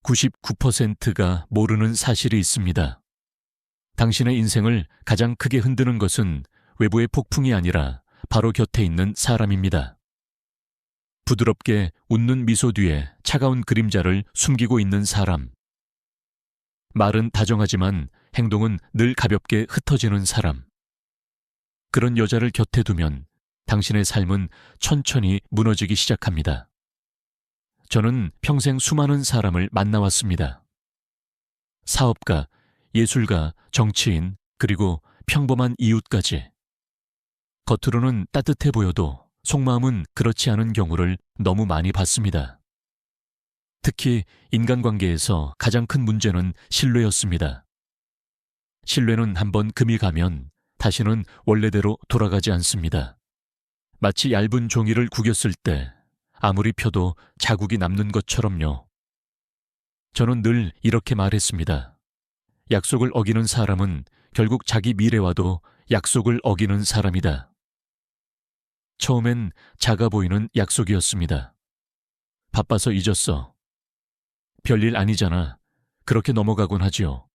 99%가 모르는 사실이 있습니다. 당신의 인생을 가장 크게 흔드는 것은 외부의 폭풍이 아니라 바로 곁에 있는 사람입니다. 부드럽게 웃는 미소 뒤에 차가운 그림자를 숨기고 있는 사람. 말은 다정하지만 행동은 늘 가볍게 흩어지는 사람. 그런 여자를 곁에 두면 당신의 삶은 천천히 무너지기 시작합니다. 저는 평생 수많은 사람을 만나왔습니다. 사업가, 예술가, 정치인, 그리고 평범한 이웃까지. 겉으로는 따뜻해 보여도 속마음은 그렇지 않은 경우를 너무 많이 봤습니다. 특히 인간관계에서 가장 큰 문제는 신뢰였습니다. 신뢰는 한번 금이 가면 다시는 원래대로 돌아가지 않습니다. 마치 얇은 종이를 구겼을 때 아무리 펴도 자국이 남는 것처럼요. 저는 늘 이렇게 말했습니다. 약속을 어기는 사람은 결국 자기 미래와도 약속을 어기는 사람이다. 처음엔 작아 보이는 약속이었습니다. 바빠서 잊었어. 별일 아니잖아. 그렇게 넘어가곤 하지요.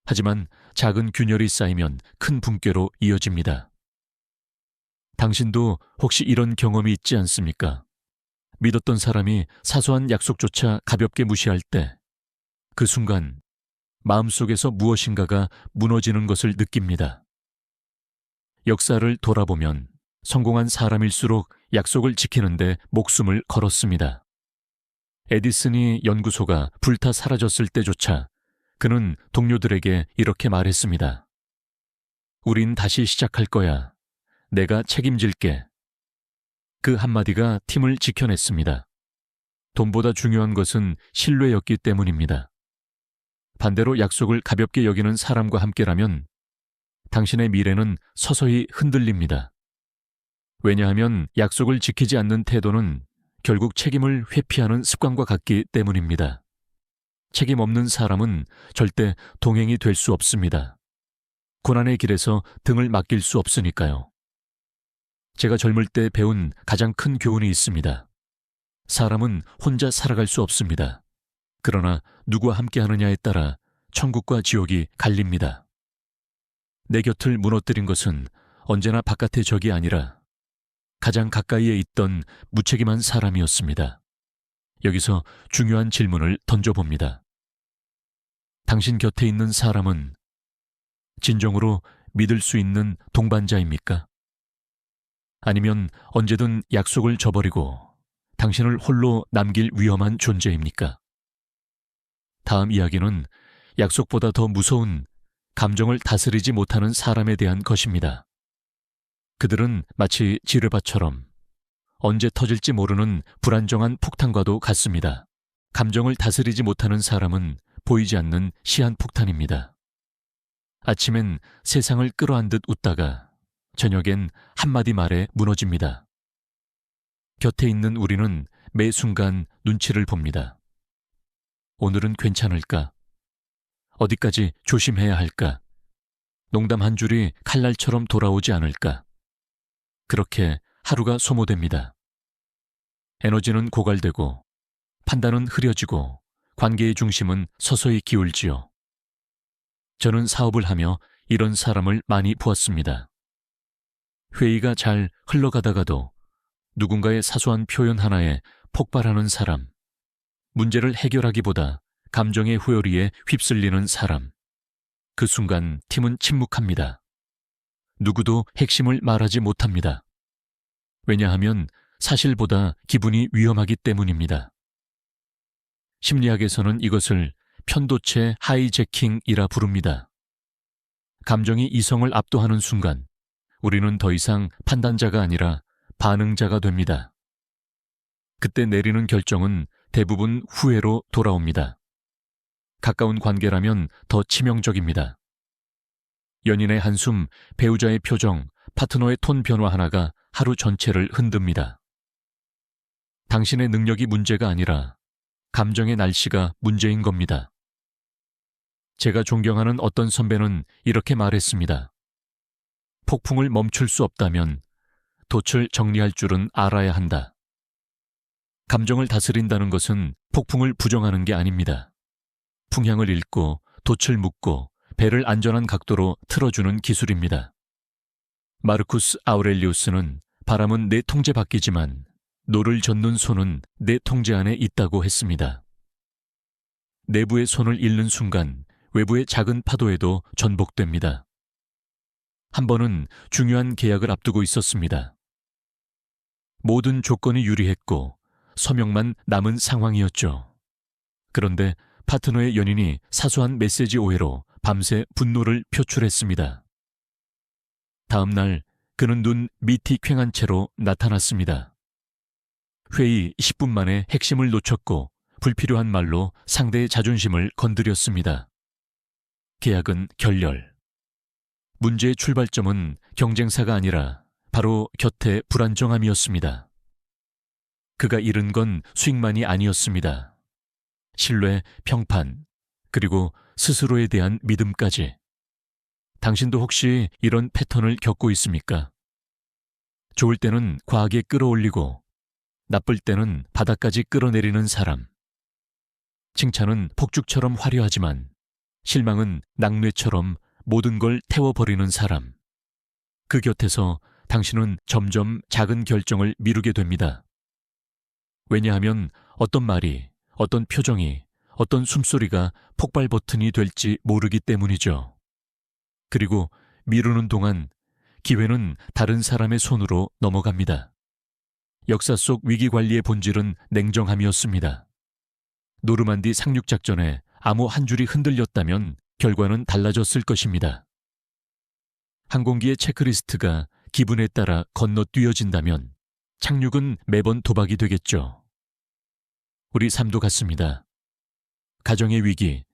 하지만 작은 균열이 쌓이면 큰 붕괴로 이어집니다. 당신도 혹시 이런 경험이 있지 않습니까? 믿었던 사람이 사소한 약속조차 가볍게 무시할 때, 그 순간 마음속에서 무엇인가가 무너지는 것을 느낍니다. 역사를 돌아보면 성공한 사람일수록 약속을 지키는데 목숨을 걸었습니다. 에디슨이 연구소가 불타 사라졌을 때조차 그는 동료들에게 이렇게 말했습니다. 우린 다시 시작할 거야. 내가 책임질게. 그 한마디가 팀을 지켜냈습니다. 돈보다 중요한 것은 신뢰였기 때문입니다. 반대로 약속을 가볍게 여기는 사람과 함께라면 당신의 미래는 서서히 흔들립니다. 왜냐하면 약속을 지키지 않는 태도는 결국 책임을 회피하는 습관과 같기 때문입니다. 책임 없는 사람은 절대 동행이 될 수 없습니다. 고난의 길에서 등을 맡길 수 없으니까요. 제가 젊을 때 배운 가장 큰 교훈이 있습니다. 사람은 혼자 살아갈 수 없습니다. 그러나 누구와 함께 하느냐에 따라 천국과 지옥이 갈립니다. 내 곁을 무너뜨린 것은 언제나 바깥의 적이 아니라 가장 가까이에 있던 무책임한 사람이었습니다. 여기서 중요한 질문을 던져봅니다. 당신 곁에 있는 사람은 진정으로 믿을 수 있는 동반자입니까? 아니면 언제든 약속을 저버리고 당신을 홀로 남길 위험한 존재입니까? 다음 이야기는 약속보다 더 무서운 감정을 다스리지 못하는 사람에 대한 것입니다. 그들은 마치 지르바처럼 언제 터질지 모르는 불안정한 폭탄과도 같습니다. 감정을 다스리지 못하는 사람은 보이지 않는 시한폭탄입니다. 아침엔 세상을 끌어안듯 웃다가 저녁엔 한마디 말에 무너집니다. 곁에 있는 우리는 매 순간 눈치를 봅니다. 오늘은 괜찮을까? 어디까지 조심해야 할까? 농담 한 줄이 칼날처럼 돌아오지 않을까? 그렇게 하루가 소모됩니다. 에너지는 고갈되고 판단은 흐려지고 관계의 중심은 서서히 기울지요. 저는 사업을 하며 이런 사람을 많이 보았습니다. 회의가 잘 흘러가다가도 누군가의 사소한 표현 하나에 폭발하는 사람, 문제를 해결하기보다 감정의 후열이에 휩쓸리는 사람. 그 순간 팀은 침묵합니다. 누구도 핵심을 말하지 못합니다. 왜냐하면 사실보다 기분이 위험하기 때문입니다. 심리학에서는 이것을 편도체 하이제킹이라 부릅니다. 감정이 이성을 압도하는 순간 우리는 더 이상 판단자가 아니라 반응자가 됩니다. 그때 내리는 결정은 대부분 후회로 돌아옵니다. 가까운 관계라면 더 치명적입니다. 연인의 한숨, 배우자의 표정, 파트너의 톤 변화 하나가 하루 전체를 흔듭니다. 당신의 능력이 문제가 아니라 감정의 날씨가 문제인 겁니다. 제가 존경하는 어떤 선배는 이렇게 말했습니다. 폭풍을 멈출 수 없다면 돛을 정리할 줄은 알아야 한다. 감정을 다스린다는 것은 폭풍을 부정하는 게 아닙니다. 풍향을 읽고 돛을 묶고 배를 안전한 각도로 틀어주는 기술입니다. 마르쿠스 아우렐리우스는 바람은 내 통제 밖이지만 노를 젓는 손은 내 통제 안에 있다고 했습니다. 내부의 손을 잃는 순간 외부의 작은 파도에도 전복됩니다. 한 번은 중요한 계약을 앞두고 있었습니다. 모든 조건이 유리했고 서명만 남은 상황이었죠. 그런데 파트너의 연인이 사소한 메시지 오해로 밤새 분노를 표출했습니다. 다음 날 그는 눈 밑이 퀭한 채로 나타났습니다. 회의 10분 만에 핵심을 놓쳤고 불필요한 말로 상대의 자존심을 건드렸습니다. 계약은 결렬. 문제의 출발점은 경쟁사가 아니라 바로 곁에 불안정함이었습니다. 그가 잃은 건 수익만이 아니었습니다. 신뢰, 평판, 그리고 스스로에 대한 믿음까지. 당신도 혹시 이런 패턴을 겪고 있습니까? 좋을 때는 과하게 끌어올리고 나쁠 때는 바닥까지 끌어내리는 사람. 칭찬은 폭죽처럼 화려하지만 실망은 낙뢰처럼 모든 걸 태워버리는 사람. 그 곁에서 당신은 점점 작은 결정을 미루게 됩니다. 왜냐하면 어떤 말이, 어떤 표정이, 어떤 숨소리가 폭발 버튼이 될지 모르기 때문이죠. 그리고 미루는 동안 기회는 다른 사람의 손으로 넘어갑니다. 역사 속 위기관리의 본질은 냉정함이었습니다. 노르만디 상륙작전에 암호 한 줄이 흔들렸다면 결과는 달라졌을 것입니다. 항공기의 체크리스트가 기분에 따라 건너뛰어진다면 착륙은 매번 도박이 되겠죠. 우리 삶도 같습니다. 가정의 위기,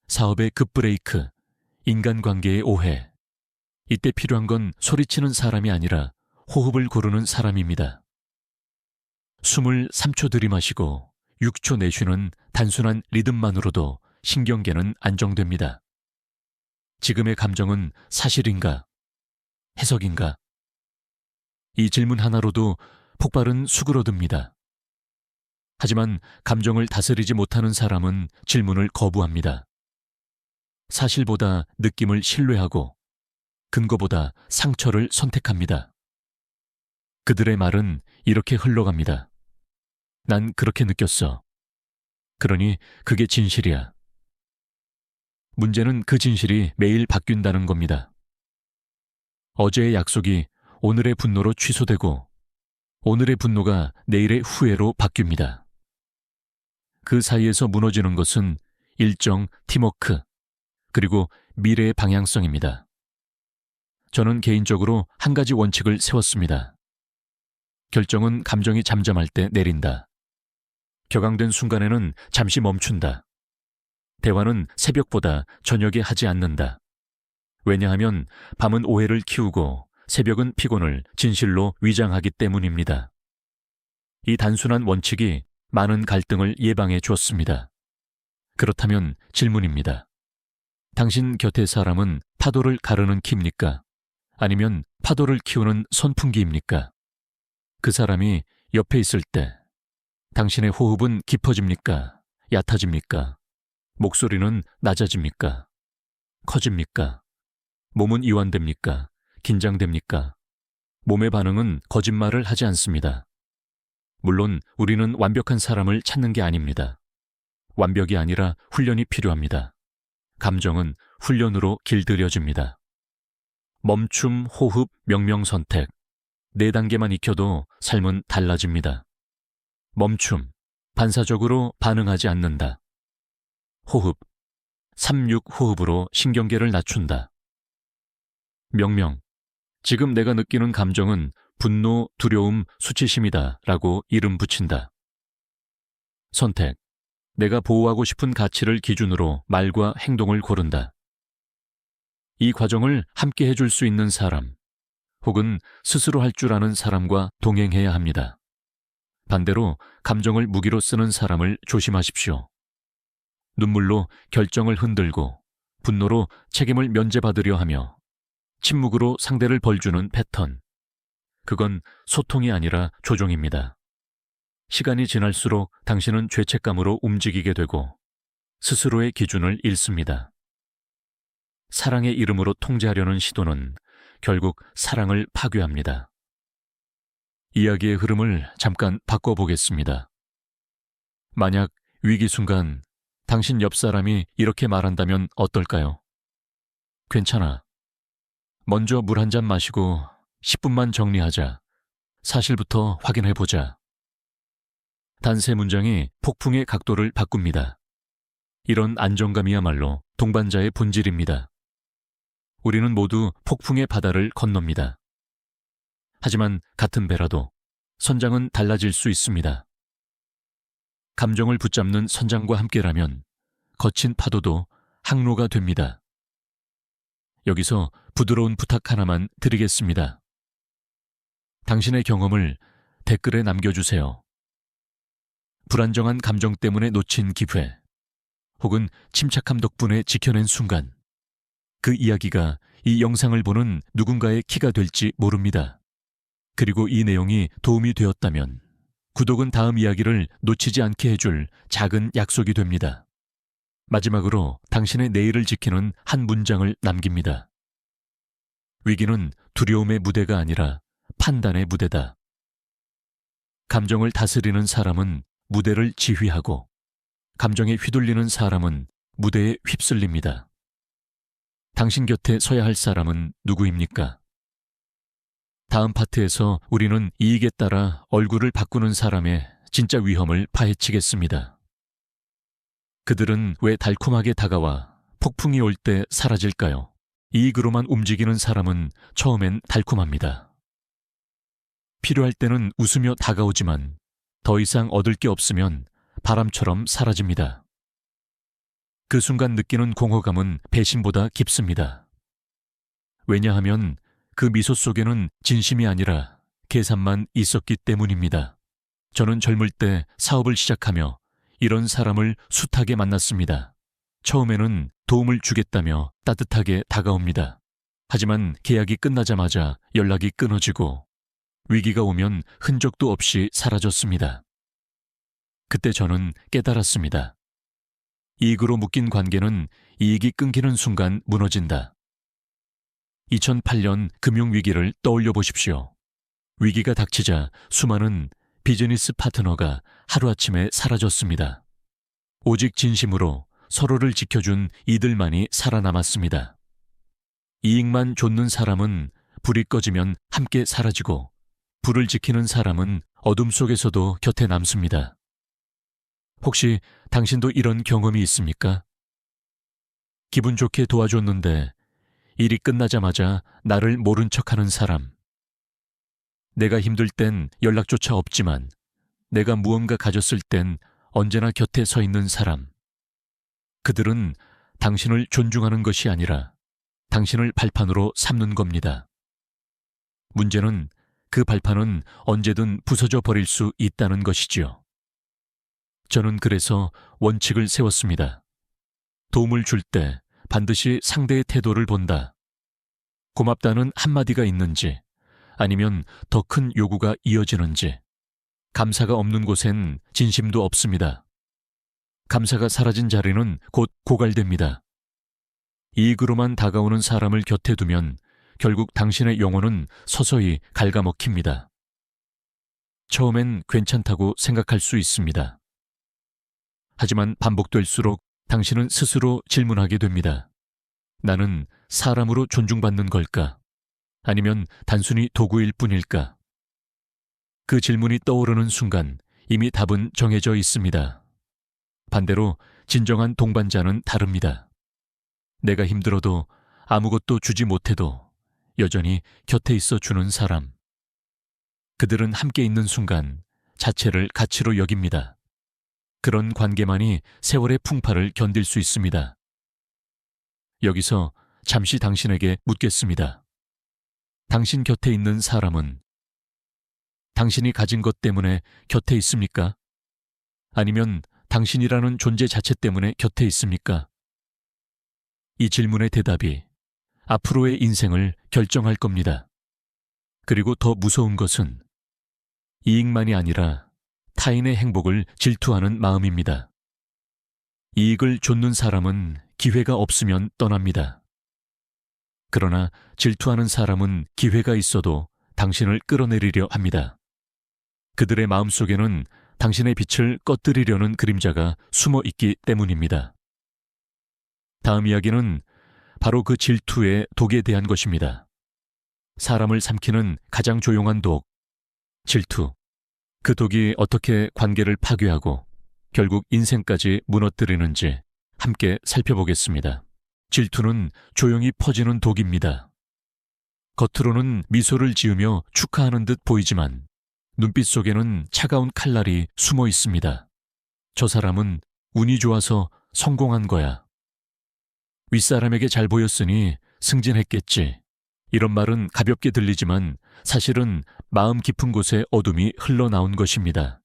사업의 급브레이크, 인간관계의 오해. 이때 필요한 건 소리치는 사람이 아니라 호흡을 고르는 사람입니다. 숨을 3초 들이마시고 6초 내쉬는 단순한 리듬만으로도 신경계는 안정됩니다. 지금의 감정은 사실인가? 해석인가? 이 질문 하나로도 폭발은 수그러듭니다. 하지만 감정을 다스리지 못하는 사람은 질문을 거부합니다. 사실보다 느낌을 신뢰하고 근거보다 상처를 선택합니다. 그들의 말은 이렇게 흘러갑니다. 난 그렇게 느꼈어. 그러니 그게 진실이야. 문제는 그 진실이 매일 바뀐다는 겁니다. 어제의 약속이 오늘의 분노로 취소되고 오늘의 분노가 내일의 후회로 바뀝니다. 그 사이에서 무너지는 것은 일정, 팀워크, 그리고 미래의 방향성입니다. 저는 개인적으로 한 가지 원칙을 세웠습니다. 결정은 감정이 잠잠할 때 내린다. 격앙된 순간에는 잠시 멈춘다. 대화는 새벽보다 저녁에 하지 않는다. 왜냐하면 밤은 오해를 키우고 새벽은 피곤을 진실로 위장하기 때문입니다. 이 단순한 원칙이 많은 갈등을 예방해 주었습니다. 그렇다면 질문입니다. 당신 곁의 사람은 파도를 가르는 키입니까? 아니면 파도를 키우는 선풍기입니까? 그 사람이 옆에 있을 때 당신의 호흡은 깊어집니까? 얕아집니까? 목소리는 낮아집니까? 커집니까? 몸은 이완됩니까? 긴장됩니까? 몸의 반응은 거짓말을 하지 않습니다. 물론 우리는 완벽한 사람을 찾는 게 아닙니다. 완벽이 아니라 훈련이 필요합니다. 감정은 훈련으로 길들여집니다. 멈춤, 호흡, 명령, 선택. 4단계만 익혀도 삶은 달라집니다. 멈춤, 반사적으로 반응하지 않는다. 호흡, 3-6호흡으로 신경계를 낮춘다. 명령, 지금 내가 느끼는 감정은 분노, 두려움, 수치심이다 라고 이름 붙인다. 선택, 내가 보호하고 싶은 가치를 기준으로 말과 행동을 고른다. 이 과정을 함께 해줄 수 있는 사람, 혹은 스스로 할 줄 아는 사람과 동행해야 합니다. 반대로 감정을 무기로 쓰는 사람을 조심하십시오. 눈물로 결정을 흔들고 분노로 책임을 면제받으려 하며 침묵으로 상대를 벌주는 패턴. 그건 소통이 아니라 조종입니다. 시간이 지날수록 당신은 죄책감으로 움직이게 되고 스스로의 기준을 잃습니다. 사랑의 이름으로 통제하려는 시도는 결국 사랑을 파괴합니다. 이야기의 흐름을 잠깐 바꿔보겠습니다. 만약 위기 순간 당신 옆 사람이 이렇게 말한다면 어떨까요? 괜찮아. 먼저 물 한 잔 마시고 10분만 정리하자. 사실부터 확인해보자. 단 세 문장이 폭풍의 각도를 바꿉니다. 이런 안정감이야말로 동반자의 본질입니다. 우리는 모두 폭풍의 바다를 건넙니다. 하지만 같은 배라도 선장은 달라질 수 있습니다. 감정을 붙잡는 선장과 함께라면 거친 파도도 항로가 됩니다. 여기서 부드러운 부탁 하나만 드리겠습니다. 당신의 경험을 댓글에 남겨주세요. 불안정한 감정 때문에 놓친 기회, 혹은 침착함 덕분에 지켜낸 순간, 그 이야기가 이 영상을 보는 누군가의 키가 될지 모릅니다. 그리고 이 내용이 도움이 되었다면 구독은 다음 이야기를 놓치지 않게 해줄 작은 약속이 됩니다. 마지막으로 당신의 내일을 지키는 한 문장을 남깁니다. 위기는 두려움의 무대가 아니라 판단의 무대다. 감정을 다스리는 사람은 무대를 지휘하고 감정에 휘둘리는 사람은 무대에 휩쓸립니다. 당신 곁에 서야 할 사람은 누구입니까? 다음 파트에서 우리는 이익에 따라 얼굴을 바꾸는 사람의 진짜 위험을 파헤치겠습니다. 그들은 왜 달콤하게 다가와 폭풍이 올 때 사라질까요? 이익으로만 움직이는 사람은 처음엔 달콤합니다. 필요할 때는 웃으며 다가오지만 더 이상 얻을 게 없으면 바람처럼 사라집니다. 그 순간 느끼는 공허감은 배신보다 깊습니다. 왜냐하면 그 미소 속에는 진심이 아니라 계산만 있었기 때문입니다. 저는 젊을 때 사업을 시작하며 이런 사람을 숱하게 만났습니다. 처음에는 도움을 주겠다며 따뜻하게 다가옵니다. 하지만 계약이 끝나자마자 연락이 끊어지고 위기가 오면 흔적도 없이 사라졌습니다. 그때 저는 깨달았습니다. 이익으로 묶인 관계는 이익이 끊기는 순간 무너진다. 2008년 금융위기를 떠올려 보십시오. 위기가 닥치자 수많은 비즈니스 파트너가 하루아침에 사라졌습니다. 오직 진심으로 서로를 지켜준 이들만이 살아남았습니다. 이익만 좇는 사람은 불이 꺼지면 함께 사라지고 불을 지키는 사람은 어둠 속에서도 곁에 남습니다. 혹시 당신도 이런 경험이 있습니까? 기분 좋게 도와줬는데 일이 끝나자마자 나를 모른 척하는 사람. 내가 힘들 땐 연락조차 없지만 내가 무언가 가졌을 땐 언제나 곁에 서 있는 사람. 그들은 당신을 존중하는 것이 아니라 당신을 발판으로 삼는 겁니다. 문제는 그 발판은 언제든 부서져 버릴 수 있다는 것이지요. 저는 그래서 원칙을 세웠습니다. 도움을 줄 때 반드시 상대의 태도를 본다. 고맙다는 한마디가 있는지, 아니면 더 큰 요구가 이어지는지. 감사가 없는 곳엔 진심도 없습니다. 감사가 사라진 자리는 곧 고갈됩니다. 이익으로만 다가오는 사람을 곁에 두면 결국 당신의 영혼은 서서히 갉아먹힙니다. 처음엔 괜찮다고 생각할 수 있습니다. 하지만 반복될수록 당신은 스스로 질문하게 됩니다. 나는 사람으로 존중받는 걸까? 아니면 단순히 도구일 뿐일까? 그 질문이 떠오르는 순간 이미 답은 정해져 있습니다. 반대로 진정한 동반자는 다릅니다. 내가 힘들어도 아무것도 주지 못해도 여전히 곁에 있어 주는 사람. 그들은 함께 있는 순간 자체를 가치로 여깁니다. 그런 관계만이 세월의 풍파를 견딜 수 있습니다. 여기서 잠시 당신에게 묻겠습니다. 당신 곁에 있는 사람은 당신이 가진 것 때문에 곁에 있습니까? 아니면 당신이라는 존재 자체 때문에 곁에 있습니까? 이 질문의 대답이 앞으로의 인생을 결정할 겁니다. 그리고 더 무서운 것은 이익만이 아니라 타인의 행복을 질투하는 마음입니다. 이익을 좇는 사람은 기회가 없으면 떠납니다. 그러나 질투하는 사람은 기회가 있어도 당신을 끌어내리려 합니다. 그들의 마음속에는 당신의 빛을 꺼뜨리려는 그림자가 숨어 있기 때문입니다. 다음 이야기는 바로 그 질투의 독에 대한 것입니다. 사람을 삼키는 가장 조용한 독, 질투. 그 독이 어떻게 관계를 파괴하고 결국 인생까지 무너뜨리는지 함께 살펴보겠습니다. 질투는 조용히 퍼지는 독입니다. 겉으로는 미소를 지으며 축하하는 듯 보이지만 눈빛 속에는 차가운 칼날이 숨어 있습니다. 저 사람은 운이 좋아서 성공한 거야. 윗사람에게 잘 보였으니 승진했겠지. 이런 말은 가볍게 들리지만 사실은 마음 깊은 곳에 어둠이 흘러나온 것입니다.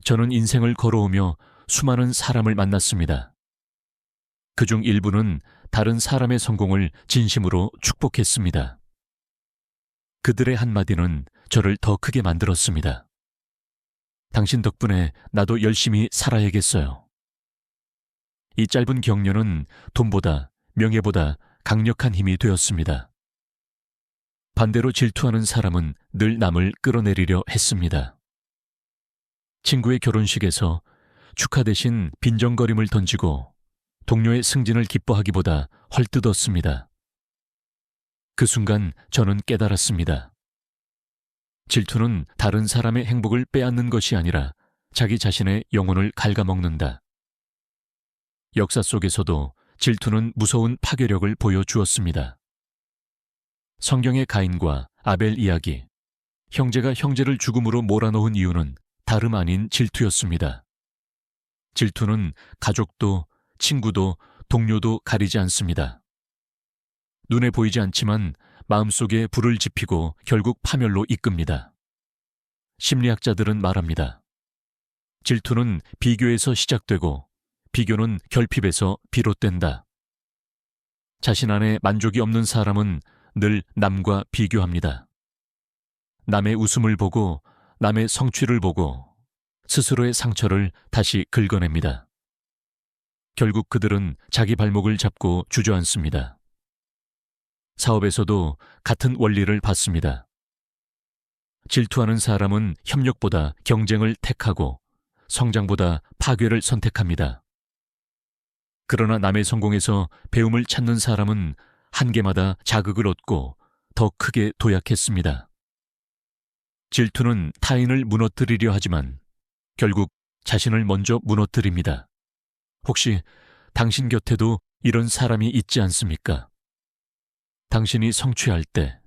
저는 인생을 걸어오며 수많은 사람을 만났습니다. 그중 일부는 다른 사람의 성공을 진심으로 축복했습니다. 그들의 한마디는 저를 더 크게 만들었습니다. 당신 덕분에 나도 열심히 살아야겠어요. 이 짧은 격려는 돈보다 명예보다 강력한 힘이 되었습니다. 반대로 질투하는 사람은 늘 남을 끌어내리려 했습니다. 친구의 결혼식에서 축하 대신 빈정거림을 던지고 동료의 승진을 기뻐하기보다 헐뜯었습니다. 그 순간 저는 깨달았습니다. 질투는 다른 사람의 행복을 빼앗는 것이 아니라 자기 자신의 영혼을 갉아먹는다. 역사 속에서도 질투는 무서운 파괴력을 보여주었습니다. 성경의 가인과 아벨 이야기, 형제가 형제를 죽음으로 몰아넣은 이유는 다름 아닌 질투였습니다. 질투는 가족도 친구도 동료도 가리지 않습니다. 눈에 보이지 않지만 마음속에 불을 지피고 결국 파멸로 이끕니다. 심리학자들은 말합니다. 질투는 비교에서 시작되고 비교는 결핍에서 비롯된다. 자신 안에 만족이 없는 사람은 늘 남과 비교합니다. 남의 웃음을 보고 남의 성취를 보고 스스로의 상처를 다시 긁어냅니다. 결국 그들은 자기 발목을 잡고 주저앉습니다. 사업에서도 같은 원리를 받습니다. 질투하는 사람은 협력보다 경쟁을 택하고 성장보다 파괴를 선택합니다. 그러나 남의 성공에서 배움을 찾는 사람은 한계마다 자극을 얻고 더 크게 도약했습니다. 질투는 타인을 무너뜨리려 하지만 결국 자신을 먼저 무너뜨립니다. 혹시 당신 곁에도 이런 사람이 있지 않습니까? 당신이 성취할 때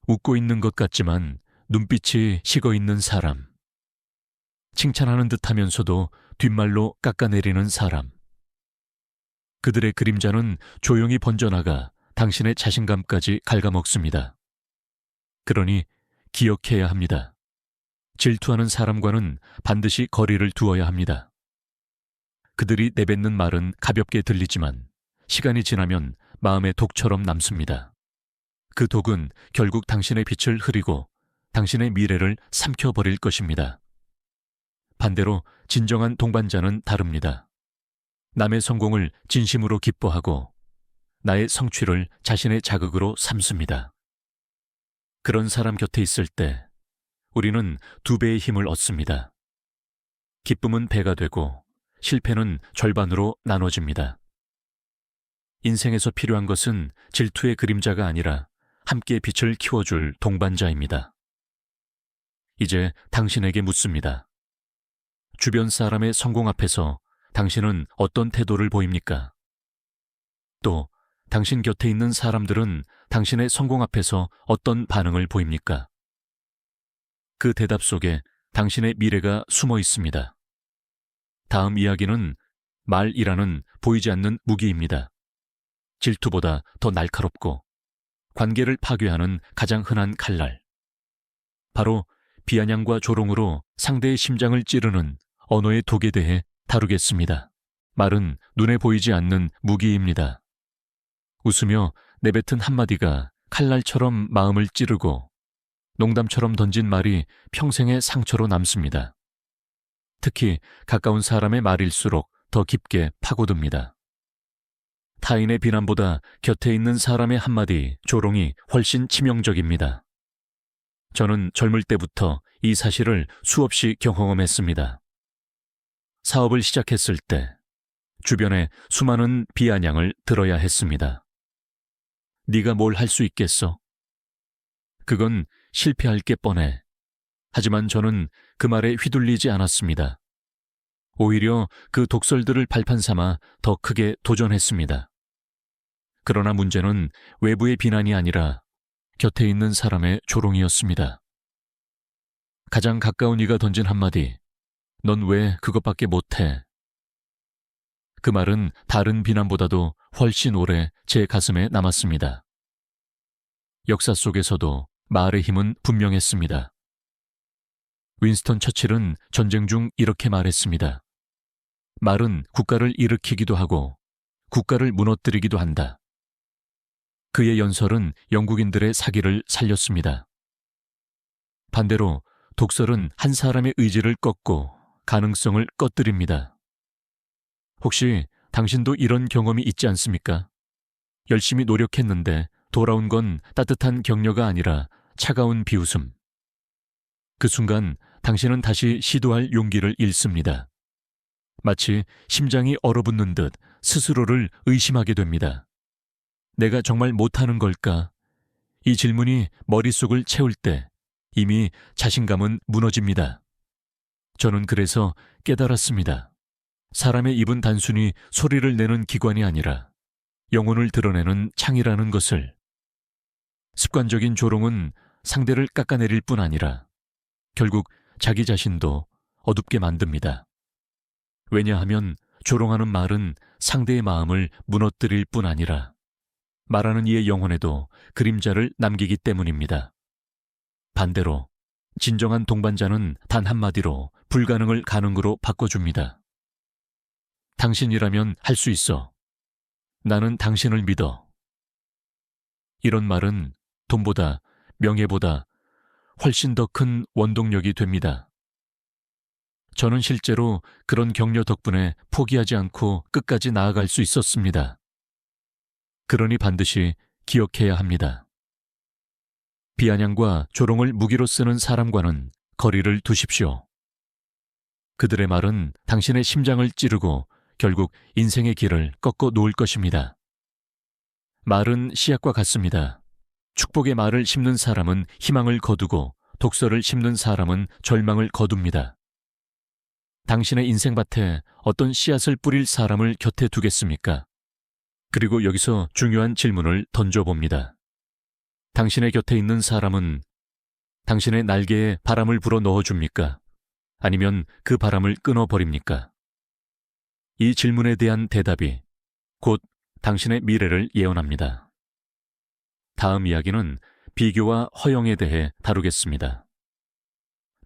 웃고 있는 것 같지만 눈빛이 식어 있는 사람, 칭찬하는 듯 하면서도 뒷말로 깎아내리는 사람. 그들의 그림자는 조용히 번져나가 당신의 자신감까지 갉아먹습니다. 그러니 기억해야 합니다. 질투하는 사람과는 반드시 거리를 두어야 합니다. 그들이 내뱉는 말은 가볍게 들리지만 시간이 지나면 마음의 독처럼 남습니다. 그 독은 결국 당신의 빛을 흐리고 당신의 미래를 삼켜버릴 것입니다. 반대로 진정한 동반자는 다릅니다. 남의 성공을 진심으로 기뻐하고 나의 성취를 자신의 자극으로 삼습니다. 그런 사람 곁에 있을 때 우리는 2배의 힘을 얻습니다. 기쁨은 배가 되고 실패는 절반으로 나눠집니다. 인생에서 필요한 것은 질투의 그림자가 아니라 함께 빛을 키워줄 동반자입니다. 이제 당신에게 묻습니다. 주변 사람의 성공 앞에서 당신은 어떤 태도를 보입니까? 또 당신 곁에 있는 사람들은 당신의 성공 앞에서 어떤 반응을 보입니까? 그 대답 속에 당신의 미래가 숨어 있습니다. 다음 이야기는 말이라는 보이지 않는 무기입니다. 질투보다 더 날카롭고 관계를 파괴하는 가장 흔한 칼날. 바로 비아냥과 조롱으로 상대의 심장을 찌르는 언어의 독에 대해 다루겠습니다. 말은 눈에 보이지 않는 무기입니다. 웃으며 내뱉은 한마디가 칼날처럼 마음을 찌르고 농담처럼 던진 말이 평생의 상처로 남습니다. 특히 가까운 사람의 말일수록 더 깊게 파고듭니다. 타인의 비난보다 곁에 있는 사람의 한마디 조롱이 훨씬 치명적입니다. 저는 젊을 때부터 이 사실을 수없이 경험했습니다. 사업을 시작했을 때 주변에 수많은 비아냥을 들어야 했습니다. 네가 뭘 할 수 있겠어? 그건 실패할 게 뻔해. 하지만 저는 그 말에 휘둘리지 않았습니다. 오히려 그 독설들을 발판 삼아 더 크게 도전했습니다. 그러나 문제는 외부의 비난이 아니라 곁에 있는 사람의 조롱이었습니다. 가장 가까운 이가 던진 한마디, 넌 왜 그것밖에 못해? 그 말은 다른 비난보다도 훨씬 오래 제 가슴에 남았습니다. 역사 속에서도 말의 힘은 분명했습니다. 윈스턴 처칠은 전쟁 중 이렇게 말했습니다. 말은 국가를 일으키기도 하고 국가를 무너뜨리기도 한다. 그의 연설은 영국인들의 사기를 살렸습니다. 반대로 독설은 한 사람의 의지를 꺾고 가능성을 꺼뜨립니다. 혹시 당신도 이런 경험이 있지 않습니까? 열심히 노력했는데 돌아온 건 따뜻한 격려가 아니라 차가운 비웃음. 그 순간 당신은 다시 시도할 용기를 잃습니다. 마치 심장이 얼어붙는 듯 스스로를 의심하게 됩니다. 내가 정말 못하는 걸까? 이 질문이 머릿속을 채울 때 이미 자신감은 무너집니다. 저는 그래서 깨달았습니다. 사람의 입은 단순히 소리를 내는 기관이 아니라 영혼을 드러내는 창이라는 것을. 습관적인 조롱은 상대를 깎아내릴 뿐 아니라 결국 자기 자신도 어둡게 만듭니다. 왜냐하면 조롱하는 말은 상대의 마음을 무너뜨릴 뿐 아니라 말하는 이의 영혼에도 그림자를 남기기 때문입니다. 반대로 진정한 동반자는 단 한마디로 불가능을 가능으로 바꿔줍니다. 당신이라면 할 수 있어. 나는 당신을 믿어. 이런 말은 돈보다 명예보다 훨씬 더 큰 원동력이 됩니다. 저는 실제로 그런 격려 덕분에 포기하지 않고 끝까지 나아갈 수 있었습니다. 그러니 반드시 기억해야 합니다. 비아냥과 조롱을 무기로 쓰는 사람과는 거리를 두십시오. 그들의 말은 당신의 심장을 찌르고 결국 인생의 길을 꺾어 놓을 것입니다. 말은 씨앗과 같습니다. 축복의 말을 심는 사람은 희망을 거두고 독설을 심는 사람은 절망을 거둡니다. 당신의 인생밭에 어떤 씨앗을 뿌릴 사람을 곁에 두겠습니까? 그리고 여기서 중요한 질문을 던져봅니다. 당신의 곁에 있는 사람은 당신의 날개에 바람을 불어 넣어줍니까? 아니면 그 바람을 끊어버립니까? 이 질문에 대한 대답이 곧 당신의 미래를 예언합니다. 다음 이야기는 비교와 허영에 대해 다루겠습니다.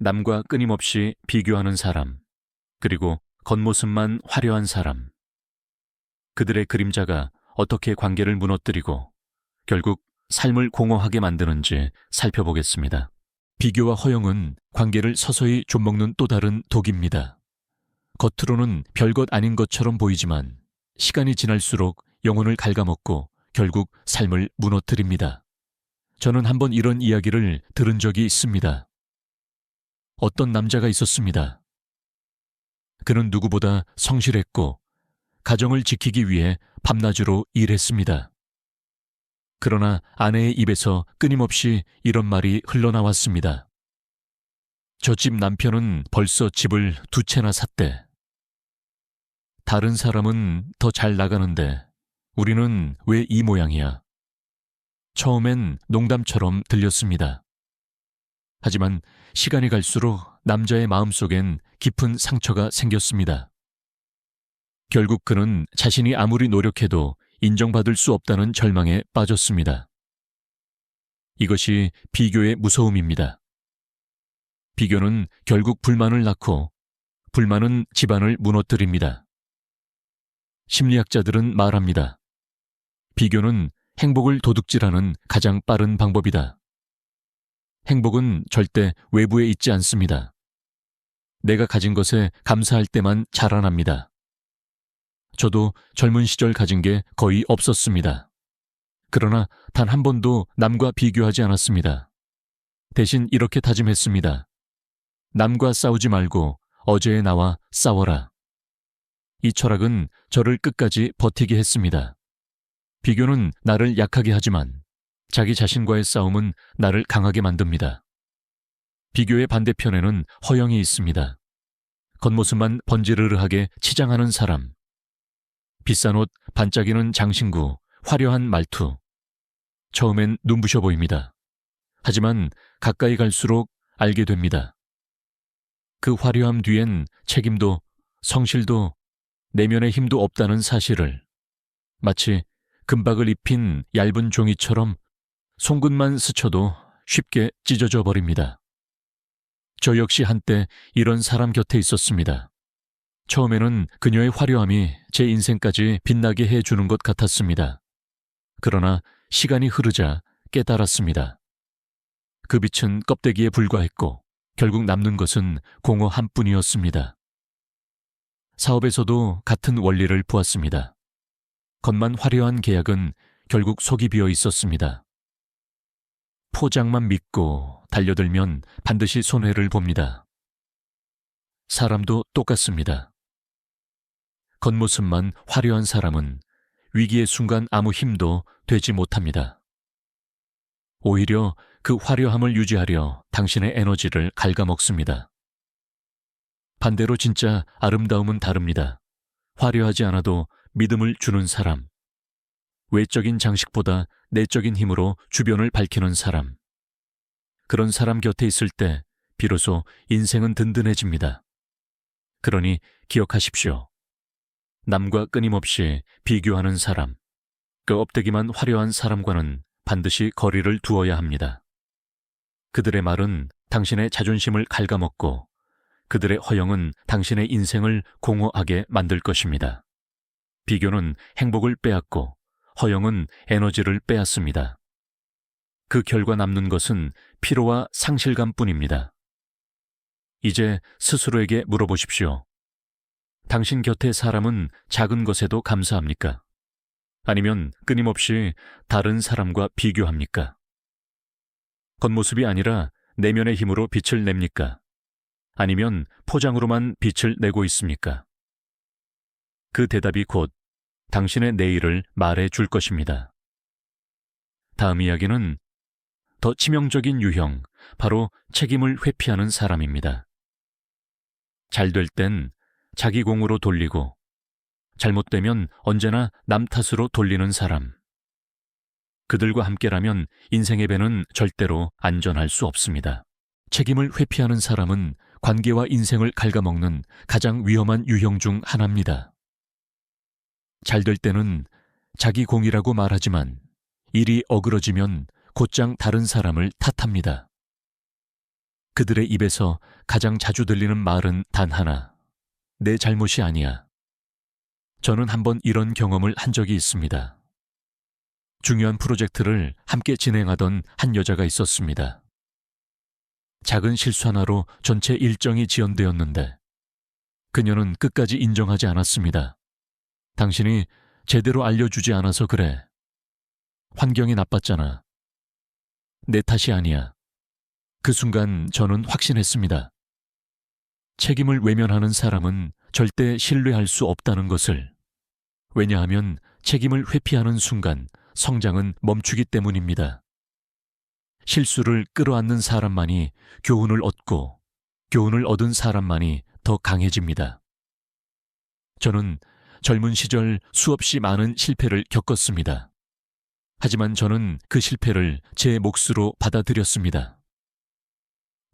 남과 끊임없이 비교하는 사람, 그리고 겉모습만 화려한 사람. 그들의 그림자가 어떻게 관계를 무너뜨리고 결국 삶을 공허하게 만드는지 살펴보겠습니다. 비교와 허영은 관계를 서서히 좀먹는 또 다른 독입니다. 겉으로는 별것 아닌 것처럼 보이지만 시간이 지날수록 영혼을 갉아먹고 결국 삶을 무너뜨립니다. 저는 한번 이런 이야기를 들은 적이 있습니다. 어떤 남자가 있었습니다. 그는 누구보다 성실했고 가정을 지키기 위해 밤낮으로 일했습니다. 그러나 아내의 입에서 끊임없이 이런 말이 흘러나왔습니다. 저 집 남편은 벌써 집을 2채나 샀대. 다른 사람은 더 잘 나가는데 우리는 왜 이 모양이야? 처음엔 농담처럼 들렸습니다. 하지만 시간이 갈수록 남자의 마음속엔 깊은 상처가 생겼습니다. 결국 그는 자신이 아무리 노력해도 인정받을 수 없다는 절망에 빠졌습니다. 이것이 비교의 무서움입니다. 비교는 결국 불만을 낳고 불만은 집안을 무너뜨립니다. 심리학자들은 말합니다. 비교는 행복을 도둑질하는 가장 빠른 방법이다. 행복은 절대 외부에 있지 않습니다. 내가 가진 것에 감사할 때만 자라납니다. 저도 젊은 시절 가진 게 거의 없었습니다. 그러나 단 한 번도 남과 비교하지 않았습니다. 대신 이렇게 다짐했습니다. 남과 싸우지 말고 어제의 나와 싸워라. 이 철학은 저를 끝까지 버티게 했습니다. 비교는 나를 약하게 하지만 자기 자신과의 싸움은 나를 강하게 만듭니다. 비교의 반대편에는 허영이 있습니다. 겉모습만 번지르르하게 치장하는 사람. 비싼 옷, 반짝이는 장신구, 화려한 말투. 처음엔 눈부셔 보입니다. 하지만 가까이 갈수록 알게 됩니다. 그 화려함 뒤엔 책임도 성실도 내면의 힘도 없다는 사실을 마치 금박을 입힌 얇은 종이처럼 손끝만 스쳐도 쉽게 찢어져 버립니다. 저 역시 한때 이런 사람 곁에 있었습니다. 처음에는 그녀의 화려함이 제 인생까지 빛나게 해주는 것 같았습니다. 그러나 시간이 흐르자 깨달았습니다. 그 빛은 껍데기에 불과했고 결국 남는 것은 공허 한 뿐이었습니다. 사업에서도 같은 원리를 보았습니다. 겉만 화려한 계약은 결국 속이 비어 있었습니다. 포장만 믿고 달려들면 반드시 손해를 봅니다. 사람도 똑같습니다. 겉모습만 화려한 사람은 위기의 순간 아무 힘도 되지 못합니다. 오히려 그 화려함을 유지하려 당신의 에너지를 갉아먹습니다. 반대로 진짜 아름다움은 다릅니다. 화려하지 않아도 믿음을 주는 사람. 외적인 장식보다 내적인 힘으로 주변을 밝히는 사람. 그런 사람 곁에 있을 때 비로소 인생은 든든해집니다. 그러니 기억하십시오. 남과 끊임없이 비교하는 사람, 그 엎대기만 화려한 사람과는 반드시 거리를 두어야 합니다. 그들의 말은 당신의 자존심을 갉아먹고 그들의 허영은 당신의 인생을 공허하게 만들 것입니다. 비교는 행복을 빼앗고 허영은 에너지를 빼앗습니다. 그 결과 남는 것은 피로와 상실감뿐입니다. 이제 스스로에게 물어보십시오. 당신 곁의 사람은 작은 것에도 감사합니까? 아니면 끊임없이 다른 사람과 비교합니까? 겉모습이 아니라 내면의 힘으로 빛을 냅니까? 아니면 포장으로만 빛을 내고 있습니까? 그 대답이 곧 당신의 내일을 말해 줄 것입니다. 다음 이야기는 더 치명적인 유형, 바로 책임을 회피하는 사람입니다. 잘 될 땐 자기 공으로 돌리고 잘못되면 언제나 남 탓으로 돌리는 사람. 그들과 함께라면 인생의 배는 절대로 안전할 수 없습니다. 책임을 회피하는 사람은 관계와 인생을 갉아먹는 가장 위험한 유형 중 하나입니다. 잘 될 때는 자기 공이라고 말하지만 일이 어그러지면 곧장 다른 사람을 탓합니다. 그들의 입에서 가장 자주 들리는 말은 단 하나. 내 잘못이 아니야. 저는 한번 이런 경험을 한 적이 있습니다. 중요한 프로젝트를 함께 진행하던 한 여자가 있었습니다. 작은 실수 하나로 전체 일정이 지연되었는데 그녀는 끝까지 인정하지 않았습니다. 당신이 제대로 알려주지 않아서 그래. 환경이 나빴잖아. 내 탓이 아니야. 그 순간 저는 확신했습니다. 책임을 외면하는 사람은 절대 신뢰할 수 없다는 것을. 왜냐하면 책임을 회피하는 순간 성장은 멈추기 때문입니다. 실수를 끌어안는 사람만이 교훈을 얻고 교훈을 얻은 사람만이 더 강해집니다. 저는 젊은 시절 수없이 많은 실패를 겪었습니다. 하지만 저는 그 실패를 제 몫으로 받아들였습니다.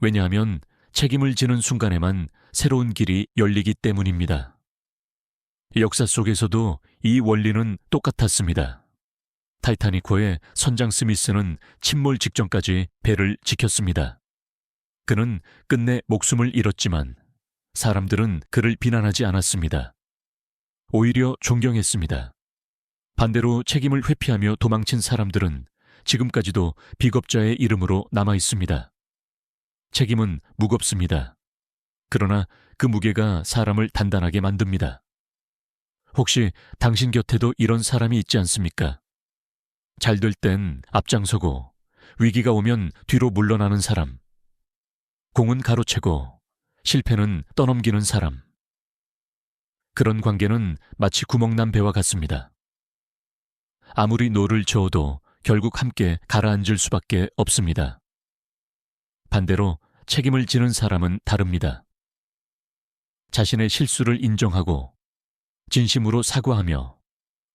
왜냐하면 책임을 지는 순간에만 새로운 길이 열리기 때문입니다. 역사 속에서도 이 원리는 똑같았습니다. 타이타닉호의 선장 스미스는 침몰 직전까지 배를 지켰습니다. 그는 끝내 목숨을 잃었지만 사람들은 그를 비난하지 않았습니다. 오히려 존경했습니다. 반대로 책임을 회피하며 도망친 사람들은 지금까지도 비겁자의 이름으로 남아 있습니다. 책임은 무겁습니다. 그러나 그 무게가 사람을 단단하게 만듭니다. 혹시 당신 곁에도 이런 사람이 있지 않습니까? 잘 될 땐 앞장서고 위기가 오면 뒤로 물러나는 사람. 공은 가로채고 실패는 떠넘기는 사람. 그런 관계는 마치 구멍난 배와 같습니다. 아무리 노를 저어도 결국 함께 가라앉을 수밖에 없습니다. 반대로 책임을 지는 사람은 다릅니다. 자신의 실수를 인정하고 진심으로 사과하며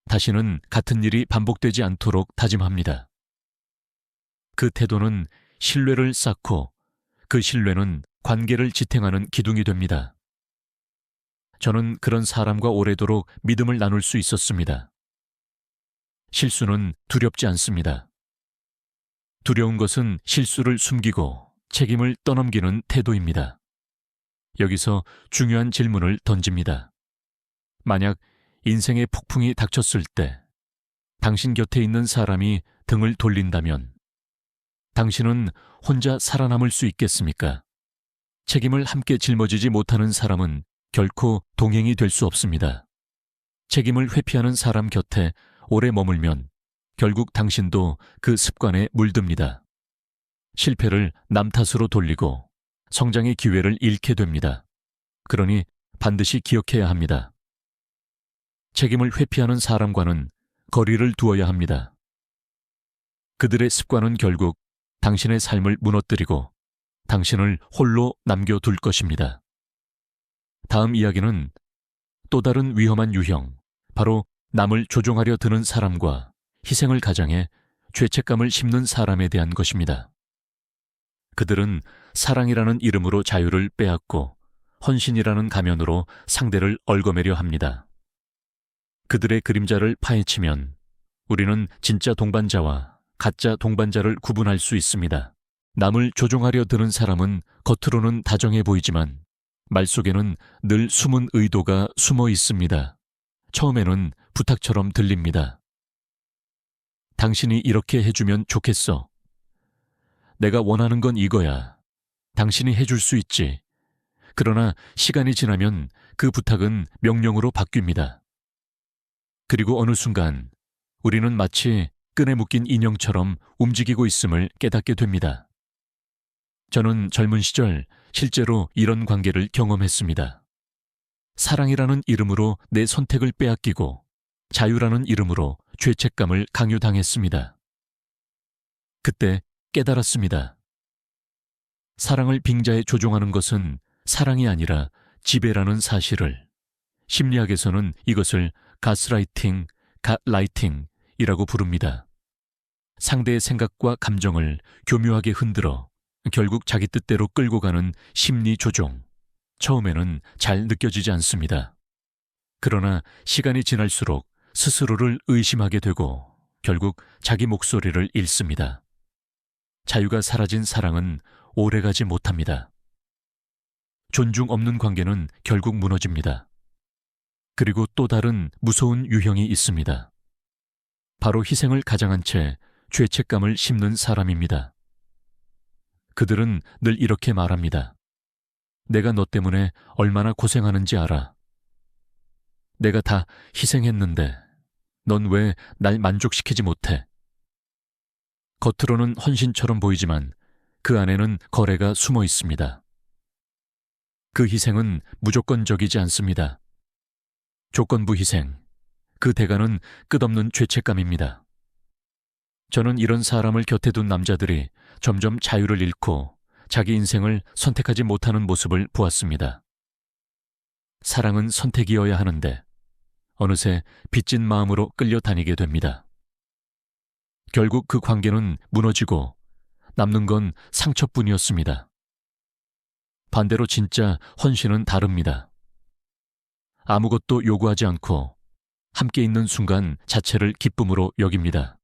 다시는 같은 일이 반복되지 않도록 다짐합니다. 그 태도는 신뢰를 쌓고 그 신뢰는 관계를 지탱하는 기둥이 됩니다. 저는 그런 사람과 오래도록 믿음을 나눌 수 있었습니다. 실수는 두렵지 않습니다. 두려운 것은 실수를 숨기고 책임을 떠넘기는 태도입니다. 여기서 중요한 질문을 던집니다. 만약 인생의 폭풍이 닥쳤을 때 당신 곁에 있는 사람이 등을 돌린다면 당신은 혼자 살아남을 수 있겠습니까? 책임을 함께 짊어지지 못하는 사람은 결코 동행이 될 수 없습니다. 책임을 회피하는 사람 곁에 오래 머물면 결국 당신도 그 습관에 물듭니다. 실패를 남 탓으로 돌리고 성장의 기회를 잃게 됩니다. 그러니 반드시 기억해야 합니다. 책임을 회피하는 사람과는 거리를 두어야 합니다. 그들의 습관은 결국 당신의 삶을 무너뜨리고 당신을 홀로 남겨둘 것입니다. 다음 이야기는 또 다른 위험한 유형, 바로 남을 조종하려 드는 사람과 희생을 가장해 죄책감을 심는 사람에 대한 것입니다. 그들은 사랑이라는 이름으로 자유를 빼앗고 헌신이라는 가면으로 상대를 얽어매려 합니다. 그들의 그림자를 파헤치면 우리는 진짜 동반자와 가짜 동반자를 구분할 수 있습니다. 남을 조종하려 드는 사람은 겉으로는 다정해 보이지만 말 속에는 늘 숨은 의도가 숨어 있습니다. 처음에는 부탁처럼 들립니다. 당신이 이렇게 해주면 좋겠어. 내가 원하는 건 이거야. 당신이 해줄 수 있지. 그러나 시간이 지나면 그 부탁은 명령으로 바뀝니다. 그리고 어느 순간 우리는 마치 끈에 묶인 인형처럼 움직이고 있음을 깨닫게 됩니다. 저는 젊은 시절 실제로 이런 관계를 경험했습니다. 사랑이라는 이름으로 내 선택을 빼앗기고 자유라는 이름으로 죄책감을 강요당했습니다. 그때 깨달았습니다. 사랑을 빙자에 조종하는 것은 사랑이 아니라 지배라는 사실을. 심리학에서는 이것을 가스라이팅, 갓라이팅이라고 부릅니다. 상대의 생각과 감정을 교묘하게 흔들어 결국 자기 뜻대로 끌고 가는 심리 조종. 처음에는 잘 느껴지지 않습니다. 그러나 시간이 지날수록 스스로를 의심하게 되고 결국 자기 목소리를 잃습니다. 자유가 사라진 사랑은 오래가지 못합니다. 존중 없는 관계는 결국 무너집니다. 그리고 또 다른 무서운 유형이 있습니다. 바로 희생을 가장한 채 죄책감을 심는 사람입니다. 그들은 늘 이렇게 말합니다. 내가 너 때문에 얼마나 고생하는지 알아. 내가 다 희생했는데 넌 왜 날 만족시키지 못해? 겉으로는 헌신처럼 보이지만 그 안에는 거래가 숨어 있습니다. 그 희생은 무조건적이지 않습니다. 조건부 희생, 그 대가는 끝없는 죄책감입니다. 저는 이런 사람을 곁에 둔 남자들이 점점 자유를 잃고 자기 인생을 선택하지 못하는 모습을 보았습니다. 사랑은 선택이어야 하는데 어느새 빚진 마음으로 끌려다니게 됩니다. 결국 그 관계는 무너지고 남는 건 상처뿐이었습니다. 반대로 진짜 헌신은 다릅니다. 아무것도 요구하지 않고 함께 있는 순간 자체를 기쁨으로 여깁니다.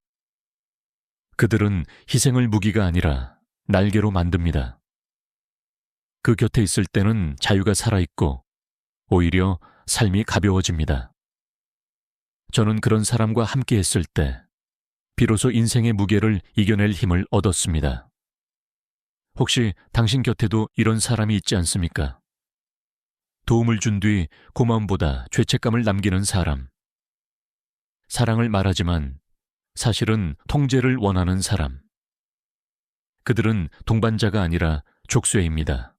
그들은 희생을 무기가 아니라 날개로 만듭니다. 그 곁에 있을 때는 자유가 살아있고 오히려 삶이 가벼워집니다. 저는 그런 사람과 함께 했을 때 비로소 인생의 무게를 이겨낼 힘을 얻었습니다. 혹시 당신 곁에도 이런 사람이 있지 않습니까? 도움을 준 뒤 고마움보다 죄책감을 남기는 사람. 사랑을 말하지만 사실은 통제를 원하는 사람. 그들은 동반자가 아니라 족쇄입니다.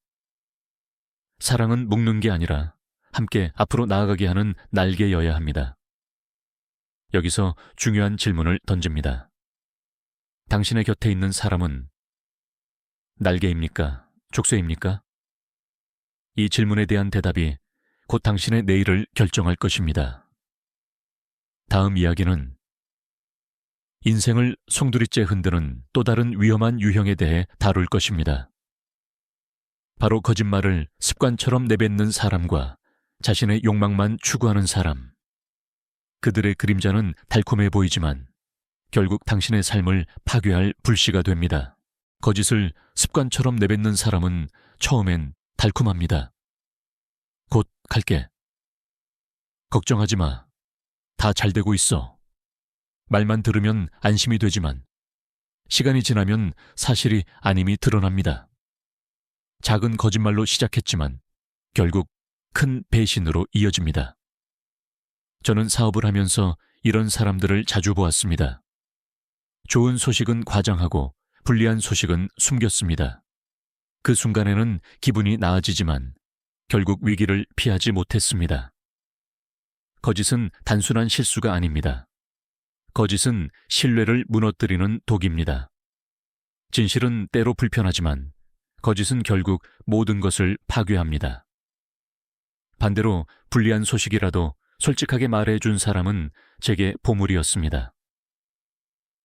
사랑은 묶는 게 아니라 함께 앞으로 나아가게 하는 날개여야 합니다. 여기서 중요한 질문을 던집니다. 당신의 곁에 있는 사람은 날개입니까? 족쇄입니까? 이 질문에 대한 대답이 곧 당신의 내일을 결정할 것입니다. 다음 이야기는 인생을 송두리째 흔드는 또 다른 위험한 유형에 대해 다룰 것입니다. 바로 거짓말을 습관처럼 내뱉는 사람과 자신의 욕망만 추구하는 사람. 그들의 그림자는 달콤해 보이지만 결국 당신의 삶을 파괴할 불씨가 됩니다. 거짓을 습관처럼 내뱉는 사람은 처음엔 달콤합니다. 곧 갈게. 걱정하지 마. 다 잘 되고 있어. 말만 들으면 안심이 되지만 시간이 지나면 사실이 아님이 드러납니다. 작은 거짓말로 시작했지만 결국 큰 배신으로 이어집니다. 저는 사업을 하면서 이런 사람들을 자주 보았습니다. 좋은 소식은 과장하고 불리한 소식은 숨겼습니다. 그 순간에는 기분이 나아지지만 결국 위기를 피하지 못했습니다. 거짓은 단순한 실수가 아닙니다. 거짓은 신뢰를 무너뜨리는 독입니다. 진실은 때로 불편하지만 거짓은 결국 모든 것을 파괴합니다. 반대로 불리한 소식이라도 솔직하게 말해준 사람은 제게 보물이었습니다.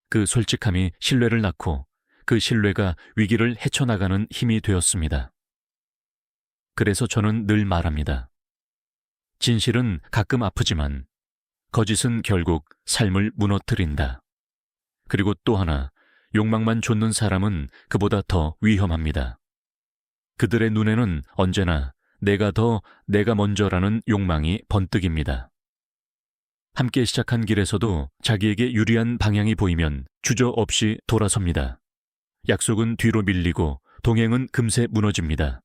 그 솔직함이 신뢰를 낳고 그 신뢰가 위기를 헤쳐나가는 힘이 되었습니다. 그래서 저는 늘 말합니다. 진실은 가끔 아프지만 거짓은 결국 삶을 무너뜨린다. 그리고 또 하나, 욕망만 좇는 사람은 그보다 더 위험합니다. 그들의 눈에는 언제나 내가 먼저라는 욕망이 번뜩입니다. 함께 시작한 길에서도 자기에게 유리한 방향이 보이면 주저없이 돌아섭니다. 약속은 뒤로 밀리고 동행은 금세 무너집니다.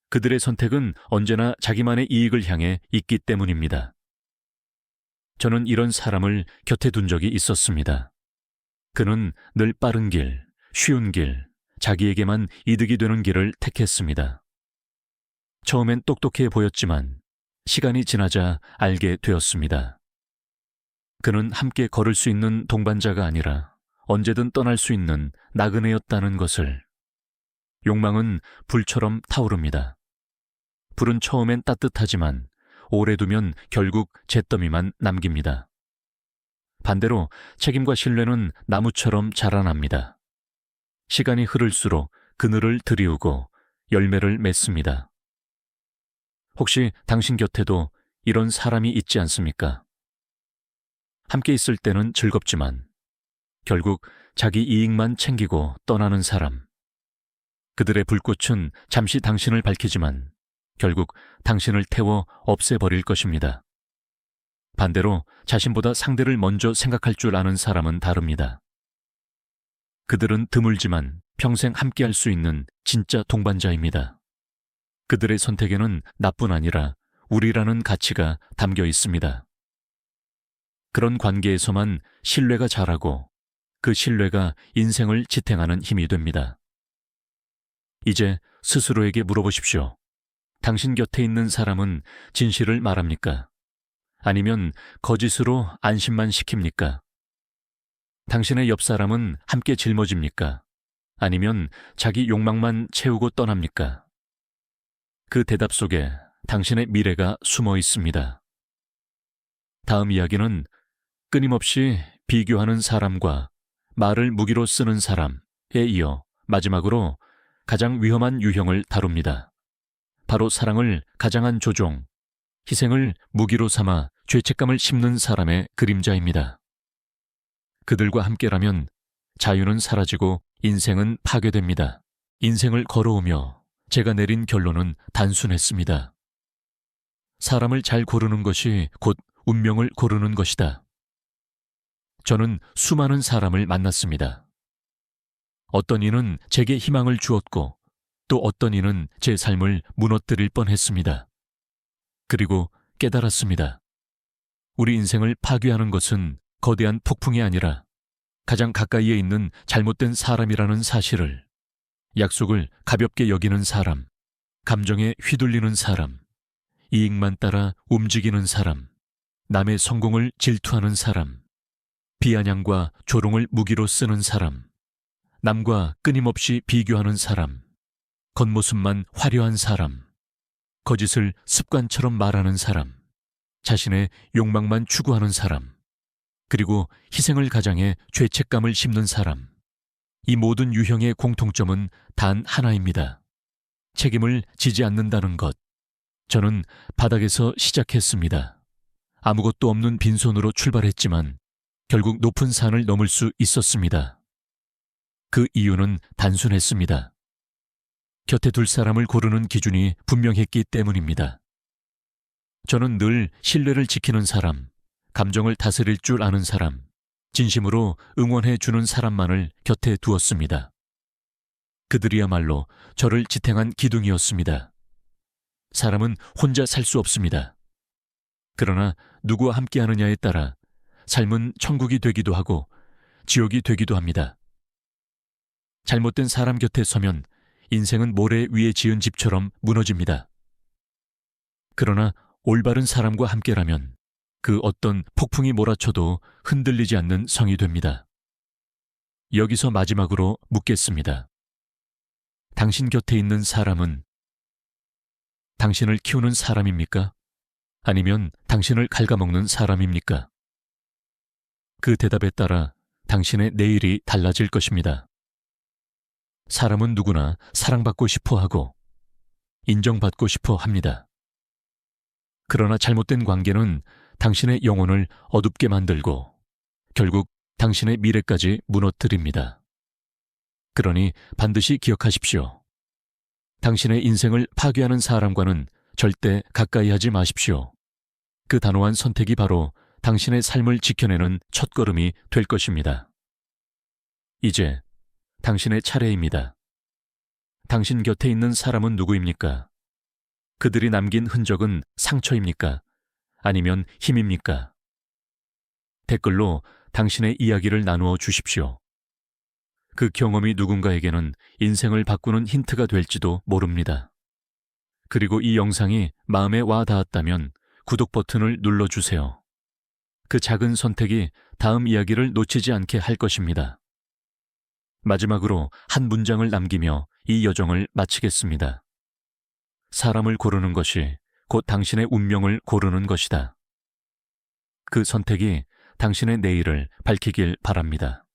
그들의 선택은 언제나 자기만의 이익을 향해 있기 때문입니다. 저는 이런 사람을 곁에 둔 적이 있었습니다. 그는 늘 빠른 길, 쉬운 길, 자기에게만 이득이 되는 길을 택했습니다. 처음엔 똑똑해 보였지만 시간이 지나자 알게 되었습니다. 그는 함께 걸을 수 있는 동반자가 아니라 언제든 떠날 수 있는 나그네였다는 것을. 욕망은 불처럼 타오릅니다. 불은 처음엔 따뜻하지만 오래 두면 결국 잿더미만 남깁니다. 반대로 책임과 신뢰는 나무처럼 자라납니다. 시간이 흐를수록 그늘을 드리우고 열매를 맺습니다. 혹시 당신 곁에도 이런 사람이 있지 않습니까? 함께 있을 때는 즐겁지만 결국 자기 이익만 챙기고 떠나는 사람. 그들의 불꽃은 잠시 당신을 밝히지만 결국 당신을 태워 없애버릴 것입니다. 반대로 자신보다 상대를 먼저 생각할 줄 아는 사람은 다릅니다. 그들은 드물지만 평생 함께할 수 있는 진짜 동반자입니다. 그들의 선택에는 나뿐 아니라 우리라는 가치가 담겨 있습니다. 그런 관계에서만 신뢰가 자라고 그 신뢰가 인생을 지탱하는 힘이 됩니다. 이제 스스로에게 물어보십시오. 당신 곁에 있는 사람은 진실을 말합니까? 아니면 거짓으로 안심만 시킵니까? 당신의 옆 사람은 함께 짊어집니까? 아니면 자기 욕망만 채우고 떠납니까? 그 대답 속에 당신의 미래가 숨어 있습니다. 다음 이야기는 끊임없이 비교하는 사람과 말을 무기로 쓰는 사람에 이어 마지막으로 가장 위험한 유형을 다룹니다. 바로 사랑을 가장한 조종, 희생을 무기로 삼아 죄책감을 씹는 사람의 그림자입니다. 그들과 함께라면 자유는 사라지고 인생은 파괴됩니다. 인생을 걸어오며 제가 내린 결론은 단순했습니다. 사람을 잘 고르는 것이 곧 운명을 고르는 것이다. 저는 수많은 사람을 만났습니다. 어떤 이는 제게 희망을 주었고 또 어떤 이는 제 삶을 무너뜨릴 뻔했습니다. 그리고 깨달았습니다. 우리 인생을 파괴하는 것은 거대한 폭풍이 아니라 가장 가까이에 있는 잘못된 사람이라는 사실을, 약속을 가볍게 여기는 사람, 감정에 휘둘리는 사람, 이익만 따라 움직이는 사람, 남의 성공을 질투하는 사람, 비아냥과 조롱을 무기로 쓰는 사람, 남과 끊임없이 비교하는 사람, 겉모습만 화려한 사람, 거짓을 습관처럼 말하는 사람, 자신의 욕망만 추구하는 사람, 그리고 희생을 가장해 죄책감을 심는 사람. 이 모든 유형의 공통점은 단 하나입니다. 책임을 지지 않는다는 것. 저는 바닥에서 시작했습니다. 아무것도 없는 빈손으로 출발했지만 결국 높은 산을 넘을 수 있었습니다. 그 이유는 단순했습니다. 곁에 둘 사람을 고르는 기준이 분명했기 때문입니다. 저는 늘 신뢰를 지키는 사람, 감정을 다스릴 줄 아는 사람, 진심으로 응원해 주는 사람만을 곁에 두었습니다. 그들이야말로 저를 지탱한 기둥이었습니다. 사람은 혼자 살 수 없습니다. 그러나 누구와 함께하느냐에 따라 삶은 천국이 되기도 하고 지옥이 되기도 합니다. 잘못된 사람 곁에 서면 인생은 모래 위에 지은 집처럼 무너집니다. 그러나 올바른 사람과 함께라면 그 어떤 폭풍이 몰아쳐도 흔들리지 않는 성이 됩니다. 여기서 마지막으로 묻겠습니다. 당신 곁에 있는 사람은 당신을 키우는 사람입니까? 아니면 당신을 갉아먹는 사람입니까? 그 대답에 따라 당신의 내일이 달라질 것입니다. 사람은 누구나 사랑받고 싶어 하고 인정받고 싶어 합니다. 그러나 잘못된 관계는 당신의 영혼을 어둡게 만들고 결국 당신의 미래까지 무너뜨립니다. 그러니 반드시 기억하십시오. 당신의 인생을 파괴하는 사람과는 절대 가까이 하지 마십시오. 그 단호한 선택이 바로 당신의 삶을 지켜내는 첫걸음이 될 것입니다. 이제 당신의 차례입니다. 당신 곁에 있는 사람은 누구입니까? 그들이 남긴 흔적은 상처입니까? 아니면 힘입니까? 댓글로 당신의 이야기를 나누어 주십시오. 그 경험이 누군가에게는 인생을 바꾸는 힌트가 될지도 모릅니다. 그리고 이 영상이 마음에 와 닿았다면 구독 버튼을 눌러주세요. 그 작은 선택이 다음 이야기를 놓치지 않게 할 것입니다. 마지막으로 한 문장을 남기며 이 여정을 마치겠습니다. 사람을 고르는 것이 곧 당신의 운명을 고르는 것이다. 그 선택이 당신의 내일을 밝히길 바랍니다.